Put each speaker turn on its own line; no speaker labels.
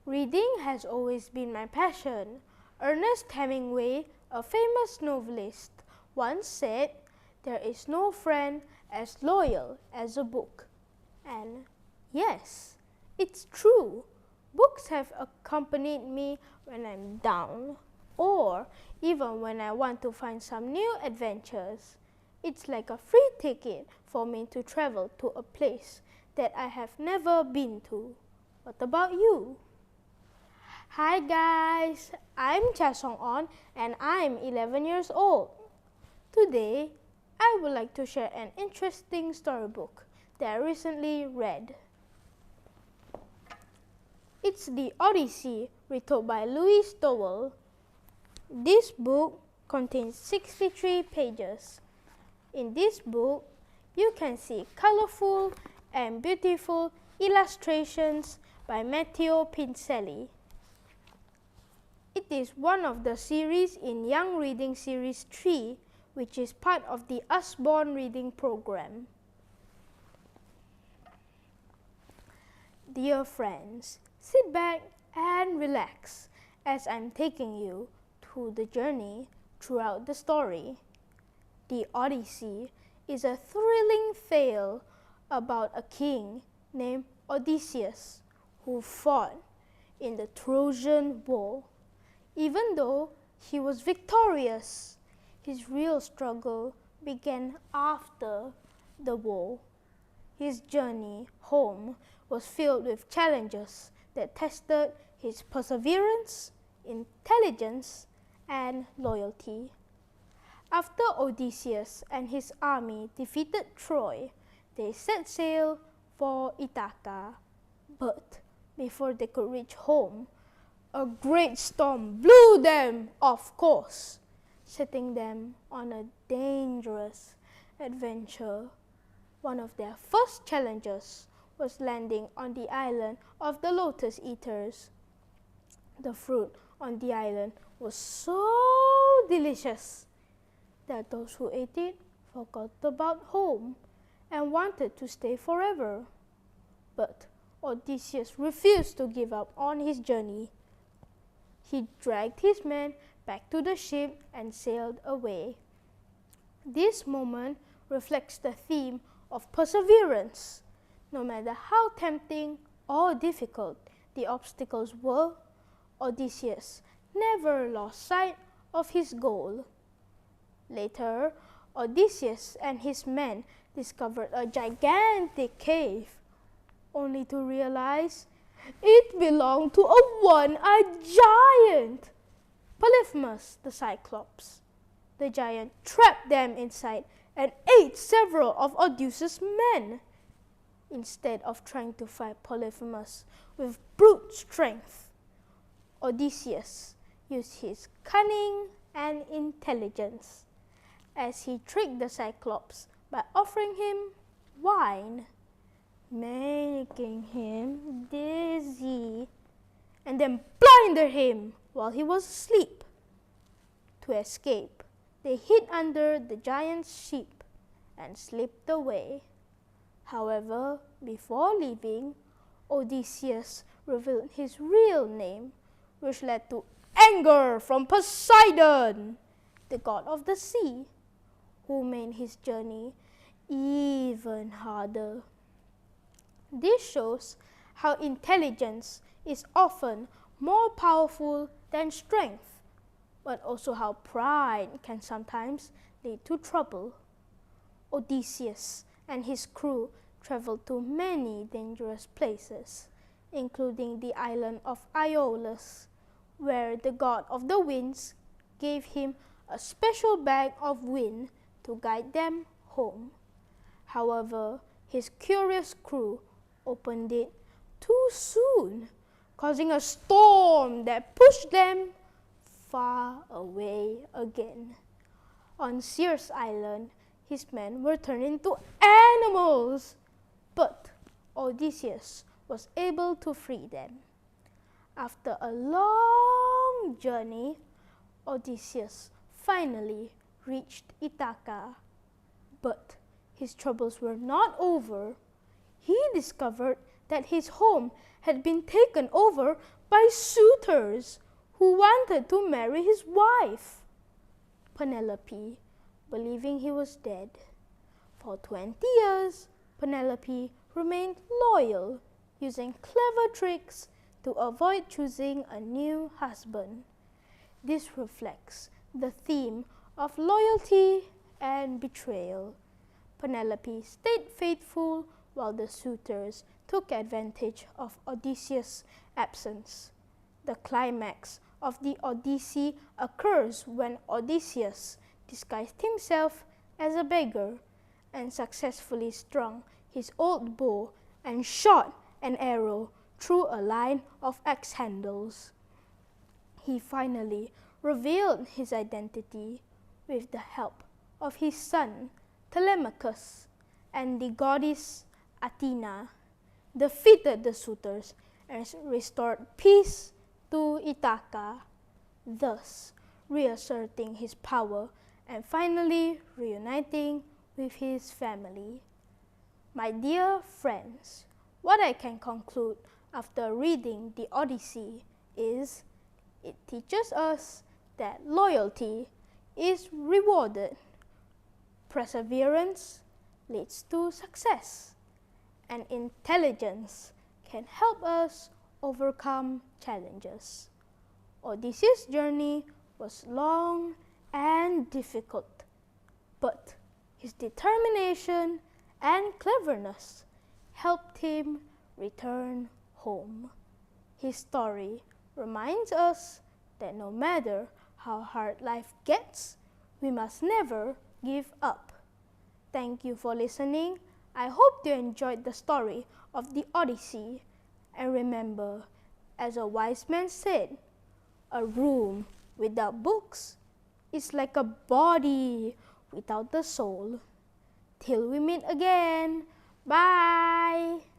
Reading has always been my passion. Ernest Hemingway, a famous novelist, once said, "There is no friend as loyal as a book." And yes, it's true. Books have accompanied me when I'm down, or even when I want to find some new adventures. It's like a free ticket for me to travel to a place that I have never been to. What about you? Hi guys, I'm Chia and I'm 11 years old. Today, I would like to share an interesting storybook that I recently read. It's The Odyssey, retold by Louis Stowell. This book contains 63 pages. In this book, you can see colorful and beautiful illustrations by Matteo Pincelli. It is one of the series in Young Reading Series 3, which is part of the Usborne Reading Program. Dear friends, sit back and relax as I'm taking you through the journey throughout the story. The Odyssey is a thrilling tale about a king named Odysseus who fought in the Trojan War. Even though he was victorious, his real struggle began after the war. His journey home was filled with challenges that tested his perseverance, intelligence, and loyalty. After Odysseus and his army defeated Troy, they set sail for Ithaca. But before they could reach home, a great storm blew them off course, setting them on a dangerous adventure. One of their first challenges was landing on the island of the Lotus Eaters. The fruit on the island was so delicious that those who ate it forgot about home and wanted to stay forever. But Odysseus refused to give up on his journey. He dragged his men back to the ship and sailed away. This moment reflects the theme of perseverance. No matter how tempting or difficult the obstacles were, Odysseus never lost sight of his goal. Later, Odysseus and his men discovered a gigantic cave, only to realize it belonged to a one-eyed giant, Polyphemus the Cyclops. The giant trapped them inside and ate several of Odysseus' men. Instead of trying to fight Polyphemus with brute strength, Odysseus used his cunning and intelligence as he tricked the Cyclops by offering him wine, making him dizzy, and then blinded him while he was asleep. To escape, they hid under the giant's ship and slipped away. However, before leaving, Odysseus revealed his real name, which led to anger from Poseidon, the god of the sea, who made his journey even harder. This shows how intelligence is often more powerful than strength, but also how pride can sometimes lead to trouble. Odysseus and his crew traveled to many dangerous places, including the island of Aeolus, where the god of the winds gave him a special bag of wind to guide them home. However, his curious crew opened it too soon, causing a storm that pushed them far away again. On Circe's island, his men were turned into animals, but Odysseus was able to free them. After a long journey, Odysseus finally reached Ithaca. But his troubles were not over. He discovered that his home had been taken over by suitors who wanted to marry his wife. Penelope, believing he was dead. For 20 years, Penelope remained loyal, using clever tricks to avoid choosing a new husband. This reflects the theme of loyalty and betrayal. Penelope stayed faithful while the suitors took advantage of Odysseus' absence. The climax of the Odyssey occurs when Odysseus disguised himself as a beggar and successfully strung his old bow and shot an arrow through a line of axe handles. He finally revealed his identity with the help of his son Telemachus, and the goddess Athena defeated the suitors and restored peace to Ithaca, thus reasserting his power and finally reuniting with his family. My dear friends, what I can conclude after reading the Odyssey is it teaches us that loyalty is rewarded, perseverance leads to success, and intelligence can help us overcome challenges. Odysseus' journey was long and difficult, but his determination and cleverness helped him return home. His story reminds us that no matter how hard life gets, we must never give up. Thank you for listening. I hope you enjoyed the story of the Odyssey. And remember, as a wise man said, a room without books is like a body without the soul. Till we meet again. Bye!